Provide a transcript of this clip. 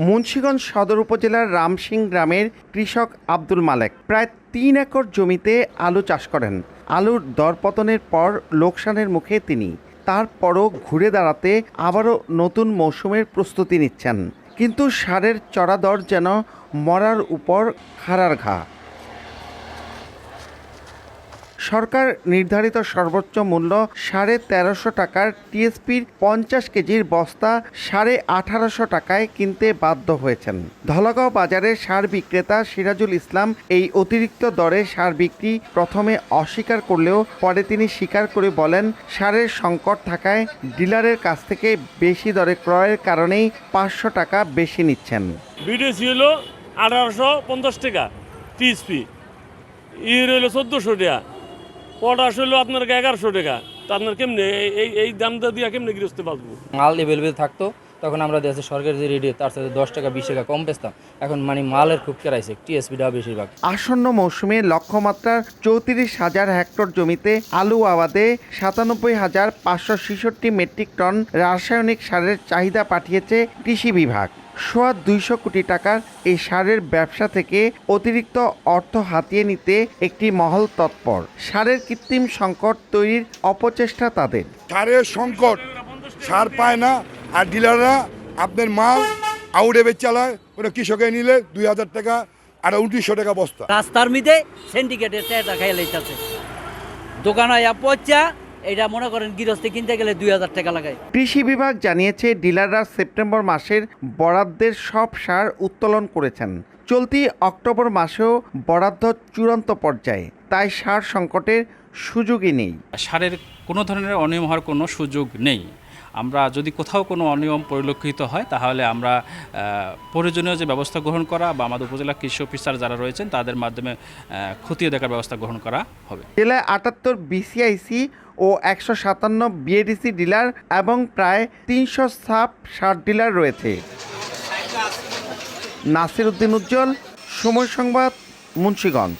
মুন্সিগঞ্জ সদর উপজেলার রামসিং গ্রামের কৃষক আব্দুল মালেক প্রায় ৩ একর জমিতে আলু চাষ করেন। আলুর দরপতনের পর লোকসানের মুখে তিনি। তারপরও ঘুরে দাঁড়াতে আবারও নতুন মৌসুমের প্রস্তুতি নিচ্ছেন, কিন্তু সারের চড়া দর যেন মরার উপর খাড়ার ঘা। সরকার নির্ধারিত সর্বোচ্চ মূল্য ১৩৫০ টাকার টিএসপির ৫০ কেজির বস্তা ১৮৫০ টাকায় কিনতে বাধ্য হয়েছেন। ধলাগাঁও বাজারে সার বিক্রেতা সিরাজুল ইসলাম এই অতিরিক্ত দরে সার বিক্রি প্রথমে অস্বীকার করলেও পরে তিনি স্বীকার করে বলেন, সারের সংকট থাকায় ডিলারের কাছ থেকে বেশি দরে ক্রয়ের কারণেই ৫০০ টাকা বেশি নিচ্ছেন। বিডিসি হলো ১৮৫০ টাকা টিএসপি, ইউরো হলো ১৪০০ টাকা, পটাশ হলো আপনার ১১০০ টাকা। তো আপনার কেমনে এই দামটা দিয়ে কেমনে গৃহস্থ বাঁচবো? মাল এভেলেবেল থাকতো তখন আমরা দেশে সরকারের যে রেডি তার সাথে 10 টাকা 20 টাকা কম বেচতাম। এখন মালের খুব কেরাইছে, টিএসপিটা বেশিরভাগ। আসন্ন মৌসুমে লক্ষ্যমাত্রার ৩৪,০০০ হেক্টর জমিতে আলু আবাদে ৯৭,৫৬৬ মেট্রিক টন রাসায়নিক সারের চাহিদা পাঠিয়েছে কৃষি বিভাগ। সোয়া ২০০ কোটি টাকার এই সারের ব্যবসা থেকে অতিরিক্ত অর্থ হাতিয়ে নিতে একটি মহল তৎপর। সারের কৃত্রিম সংকট তৈরির অপচেষ্টা তাদের। সারের সংকট, সার পায় না, আর ডিলাররা আপনার মাল আউটে বেচ চালায়। ওটা কৃষকে নিলে ২,০০০ টাকা আর ২৯০০ টাকা বস্তা। রাস্তার মিদে সিন্ডিকেটের টাকা খাইয়ে লাইতেছে, দোকান আয়া পচা। এটা মনে করেন গৃহস্থী কিনতে গেলে ২,০০০ টাকা লাগায়। কৃষি বিভাগ জানিয়েছে, ডিলাররা সেপ্টেম্বর মাসের বরাদ্দের সব সার উত্তোলন করেছেন। চলতি অক্টোবর মাসেও বরাদ্দ চূড়ান্ত পর্যায়ে, তাই সার সংকটের সুযোগই নেই। সারের কোনো ধরনের অনিয়ম হওয়ার কোনো সুযোগ নেই। আমরা যদি কোথাও কোনো অনিয়ম পরিলক্ষিত হয় তাহলে আমরা প্রয়োজনীয় যে ব্যবস্থা গ্রহণ করা বা আমাদের উপজেলা কৃষি অফিসার যারা রয়েছেন তাদের মাধ্যমে খতিয়ে দেখার ব্যবস্থা গ্রহণ করা হবে। জেলায় ৭৮ বিসিআইসি ও ১৫৭ বিএডিসি ডিলার এবং প্রায় ৩০০ সাব সার ডিলার রয়েছে। নাসির উদ্দিন উজ্জ্বল, সময় সংবাদ, মুন্সিগঞ্জ।